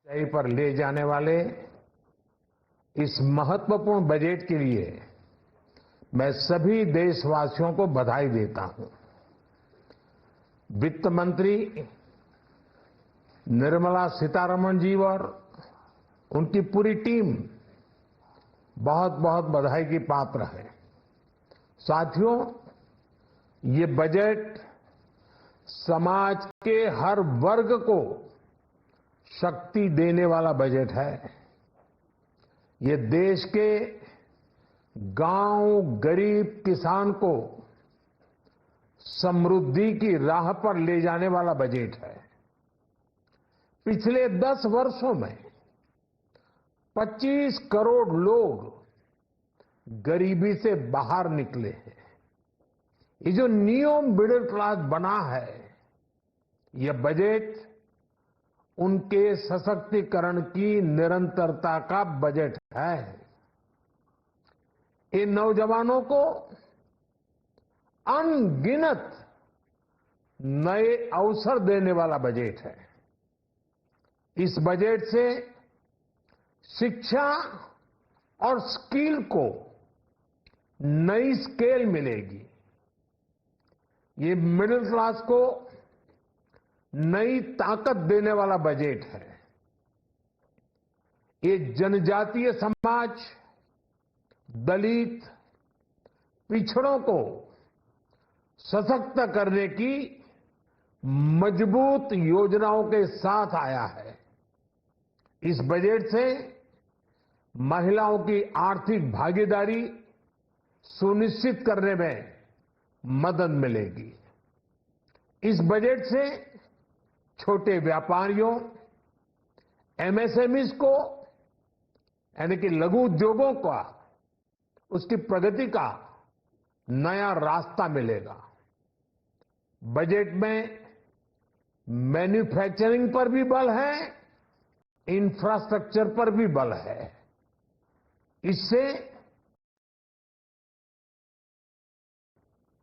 ऊंचाई पर ले जाने वाले इस महत्वपूर्ण बजट के लिए मैं सभी देशवासियों को बधाई देता हूं। वित्त मंत्री निर्मला सीतारमण जी और उनकी पूरी टीम बहुत बहुत बधाई की पात्र है। साथियों, ये बजट समाज के हर वर्ग को शक्ति देने वाला बजट है। ये देश के गांव गरीब किसान को समृद्धि की राह पर ले जाने वाला बजट है। पिछले 10 वर्षों में 25 करोड़ लोग गरीबी से बाहर निकले हैं। ये जो न्यू मिडिल क्लास बना है, यह बजट उनके सशक्तिकरण की निरंतरता का बजट है। इन नौजवानों को अनगिनत नए अवसर देने वाला बजट है। इस बजट से शिक्षा और स्किल को नई स्केल मिलेगी। ये मिडिल क्लास को नई ताकत देने वाला बजट है। ये जनजातीय समाज, दलित, पिछड़ों को सशक्त करने की मजबूत योजनाओं के साथ आया है। इस बजट से महिलाओं की आर्थिक भागीदारी सुनिश्चित करने में मदद मिलेगी। इस बजट से छोटे व्यापारियों, एमएसएमईज को यानी कि लघु उद्योगों का उसकी प्रगति का नया रास्ता मिलेगा। बजट में मैन्युफैक्चरिंग पर भी बल है, इंफ्रास्ट्रक्चर पर भी बल है। इससे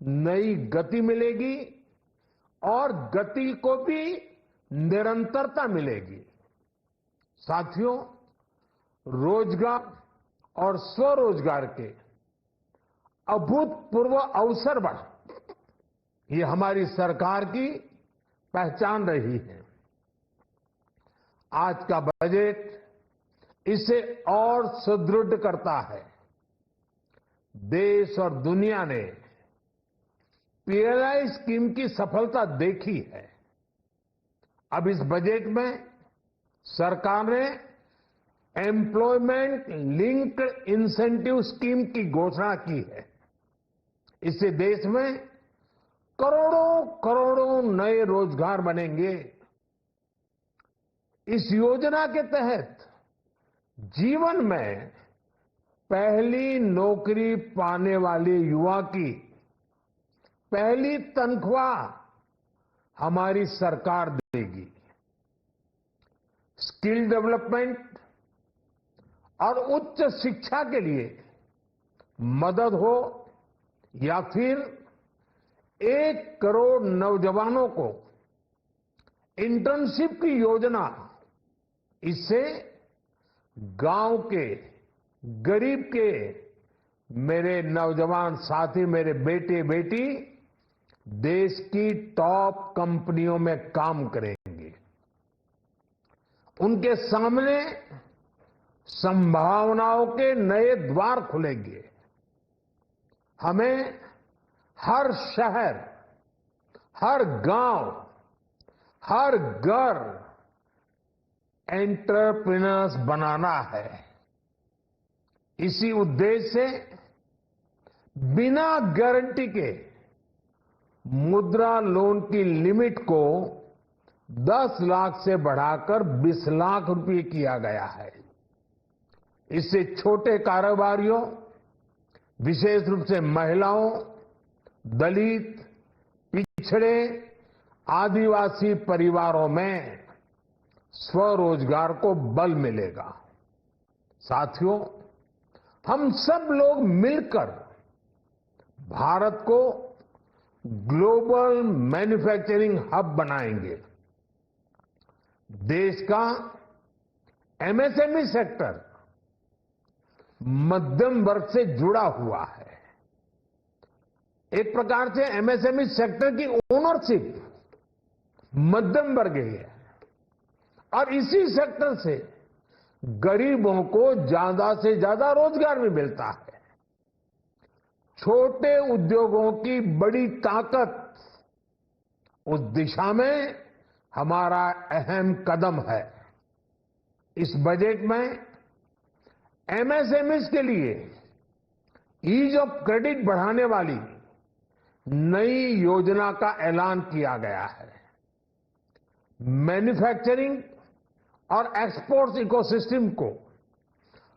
नई गति मिलेगी और गति को भी निरंतरता मिलेगी। साथियों, रोजगार और स्वरोजगार के अभूतपूर्व अवसर बढ़ ये हमारी सरकार की पहचान रही है। आज का बजट इसे और सुदृढ़ करता है। देश और दुनिया ने पीएलआई स्कीम की सफलता देखी है। अब इस बजट में सरकार ने एम्प्लॉयमेंट लिंक्ड इंसेंटिव स्कीम की घोषणा की है। इससे देश में करोड़ों करोड़ों नए रोजगार बनेंगे। इस योजना के तहत जीवन में पहली नौकरी पाने वाले युवा की पहली तनख्वाह हमारी सरकार देगी। स्किल डेवलपमेंट और उच्च शिक्षा के लिए मदद हो या फिर 1 करोड़ नौजवानों को इंटर्नशिप की योजना, इससे गांव के गरीब के मेरे नौजवान साथी, मेरे बेटे बेटी देश की टॉप कंपनियों में काम करेंगे। उनके सामने संभावनाओं के नए द्वार खुलेंगे। हमें हर शहर, हर गांव, हर घर एंटरप्रेन्योर्स बनाना है। इसी उद्देश्य से बिना गारंटी के मुद्रा लोन की लिमिट को 10 लाख से बढ़ाकर 20 लाख रुपए किया गया है। इससे छोटे कारोबारियों, विशेष रूप से महिलाओं, दलित, पिछड़े, आदिवासी परिवारों में स्वरोजगार को बल मिलेगा। साथियों, हम सब लोग मिलकर भारत को ग्लोबल मैन्युफैक्चरिंग हब बनाएंगे। देश का एमएसएमई सेक्टर मध्यम वर्ग से जुड़ा हुआ है। एक प्रकार से एमएसएमई सेक्टर की ओनरशिप मध्यम वर्ग की है और इसी सेक्टर से गरीबों को ज्यादा से ज्यादा रोजगार भी मिलता है। छोटे उद्योगों की बड़ी ताकत, उस दिशा में हमारा अहम कदम है। इस बजट में एमएसएमईज के लिए ईज ऑफ क्रेडिट बढ़ाने वाली नई योजना का ऐलान किया गया है। मैन्युफैक्चरिंग और एक्सपोर्ट्स इकोसिस्टम को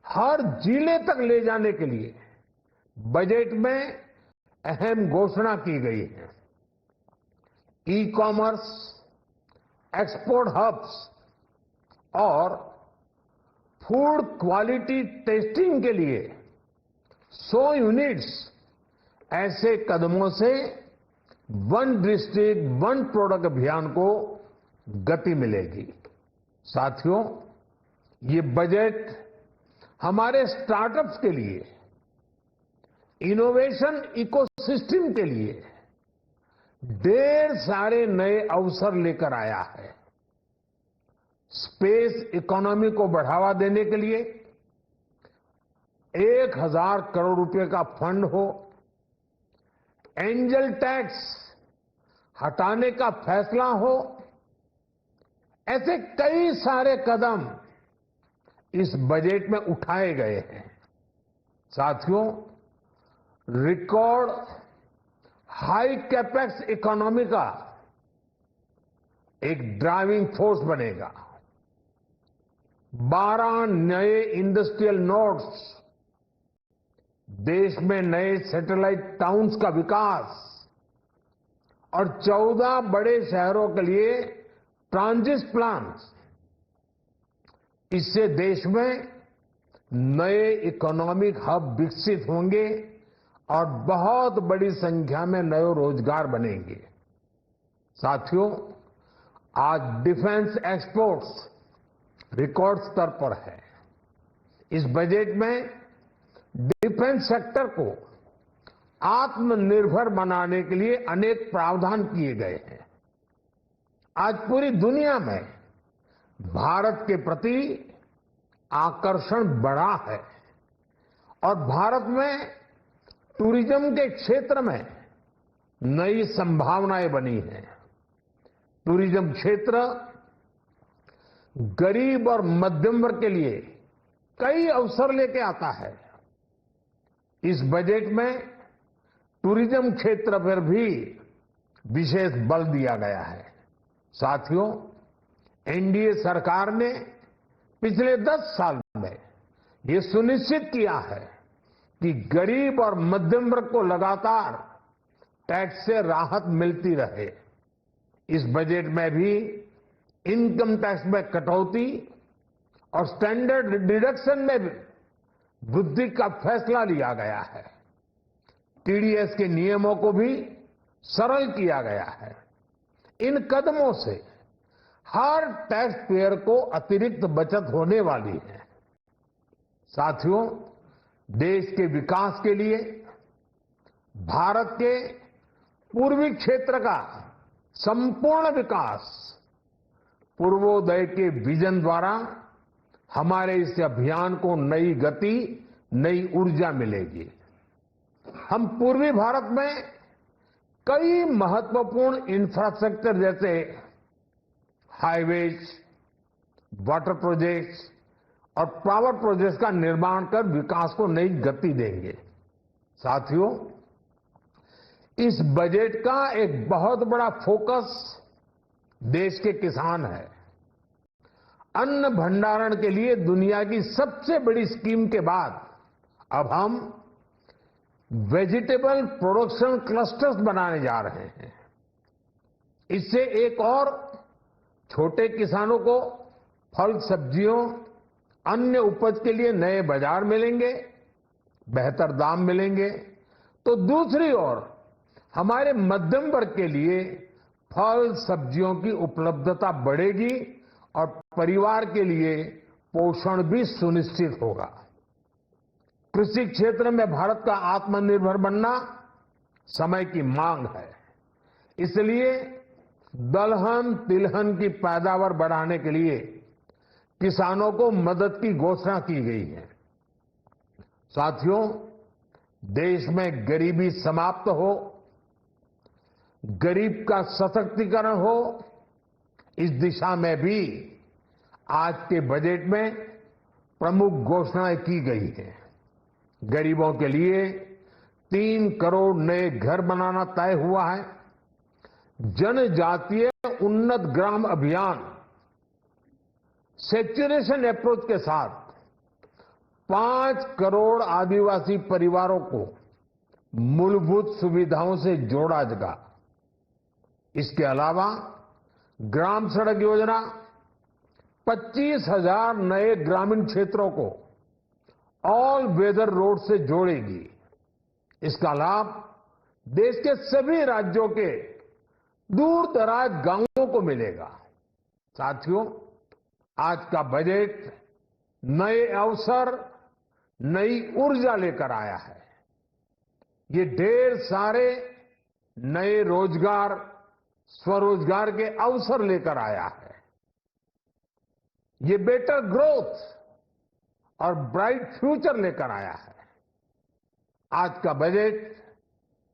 हर जिले तक ले जाने के लिए बजट में अहम घोषणा की गई है। ई कॉमर्स, एक्सपोर्ट हब्स और फूड क्वालिटी टेस्टिंग के लिए 100 यूनिट्स, ऐसे कदमों से वन डिस्ट्रिक्ट वन प्रोडक्ट अभियान को गति मिलेगी। साथियों, ये बजट हमारे स्टार्टअप्स के लिए, इनोवेशन इकोसिस्टम के लिए ढेर सारे नए अवसर लेकर आया है। स्पेस इकोनॉमी को बढ़ावा देने के लिए 1000 करोड़ रुपए का फंड हो, एंजल टैक्स हटाने का फैसला हो, ऐसे कई सारे कदम इस बजट में उठाए गए हैं। साथियों, रिकॉर्ड हाई कैपेक्स इकोनॉमी का एक ड्राइविंग फोर्स बनेगा। 12 नए इंडस्ट्रियल नोड्स, देश में नए सैटेलाइट टाउन्स का विकास और 14 बड़े शहरों के लिए ट्रांजिट प्लान्स, इससे देश में नए इकोनॉमिक हब विकसित होंगे और बहुत बड़ी संख्या में नए रोजगार बनेंगे। साथियों, आज डिफेंस एक्सपोर्ट्स रिकॉर्ड स्तर पर है। इस बजट में डिफेंस सेक्टर को आत्मनिर्भर बनाने के लिए अनेक प्रावधान किए गए हैं। आज पूरी दुनिया में भारत के प्रति आकर्षण बढ़ा है और भारत में टूरिज्म के क्षेत्र में नई संभावनाएं बनी हैं। टूरिज्म क्षेत्र गरीब और मध्यम वर्ग के लिए कई अवसर लेके आता है। इस बजट में टूरिज्म क्षेत्र पर भी विशेष बल दिया गया है। साथियों, एनडीए सरकार ने पिछले 10 साल में ये सुनिश्चित किया है कि गरीब और मध्यम वर्ग को लगातार टैक्स से राहत मिलती रहे। इस बजट में भी इनकम टैक्स में कटौती और स्टैंडर्ड डिडक्शन में भी वृद्धि का फैसला लिया गया है। टीडीएस के नियमों को भी सरल किया गया है। इन कदमों से हर टैक्स पेयर को अतिरिक्त बचत होने वाली है। साथियों, देश के विकास के लिए भारत के पूर्वी क्षेत्र का संपूर्ण विकास पूर्वोदय के विजन द्वारा हमारे इस अभियान को नई गति, नई ऊर्जा मिलेगी। हम पूर्वी भारत में कई महत्वपूर्ण इंफ्रास्ट्रक्चर जैसे हाईवेज, वाटर प्रोजेक्ट्स और पावर प्रोजेक्ट्स का निर्माण कर विकास को नई गति देंगे। साथियों, इस बजट का एक बहुत बड़ा फोकस देश के किसान है। अन्न भंडारण के लिए दुनिया की सबसे बड़ी स्कीम के बाद अब हम वेजिटेबल प्रोडक्शन क्लस्टर्स बनाने जा रहे हैं। इससे एक और छोटे किसानों को फल, सब्जियों, अन्य उपज के लिए नए बाजार मिलेंगे, बेहतर दाम मिलेंगे, तो दूसरी ओर हमारे मध्यम वर्ग के लिए फल, सब्जियों की उपलब्धता बढ़ेगी और परिवार के लिए पोषण भी सुनिश्चित होगा। कृषि क्षेत्र में भारत का आत्मनिर्भर बनना समय की मांग है। इसलिए दलहन तिलहन की पैदावार बढ़ाने के लिए किसानों को मदद की घोषणा की गई है। साथियों, देश में गरीबी समाप्त हो, गरीब का सशक्तिकरण हो, इस दिशा में भी आज के बजट में प्रमुख घोषणाएं की गई हैं। गरीबों के लिए 3 करोड़ नए घर बनाना तय हुआ है। जनजातीय उन्नत ग्राम अभियान सेचुरेशन अप्रोच के साथ 5 करोड़ आदिवासी परिवारों को मूलभूत सुविधाओं से जोड़ा जाएगा। इसके अलावा ग्राम सड़क योजना 25,000 नए ग्रामीण क्षेत्रों को ऑल वेदर रोड से जोड़ेगी। इसका लाभ देश के सभी राज्यों के दूर दराज गांवों को मिलेगा। साथियों, आज का बजट नए अवसर, नई ऊर्जा लेकर आया है। ये ढेर सारे नए रोजगार, स्वरोजगार के अवसर लेकर आया है। ये बेटर ग्रोथ और ब्राइट फ्यूचर लेकर आया है। आज का बजट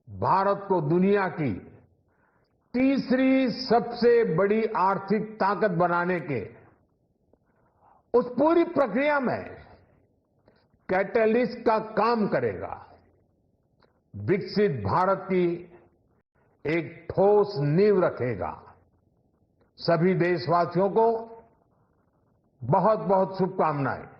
भारत को दुनिया की तीसरी सबसे बड़ी आर्थिक ताकत बनाने के उस पूरी प्रक्रिया में कैटलिस्ट का काम करेगा। विकसित भारत की एक ठोस नींव रखेगा। सभी देशवासियों को बहुत बहुत शुभकामनाएं।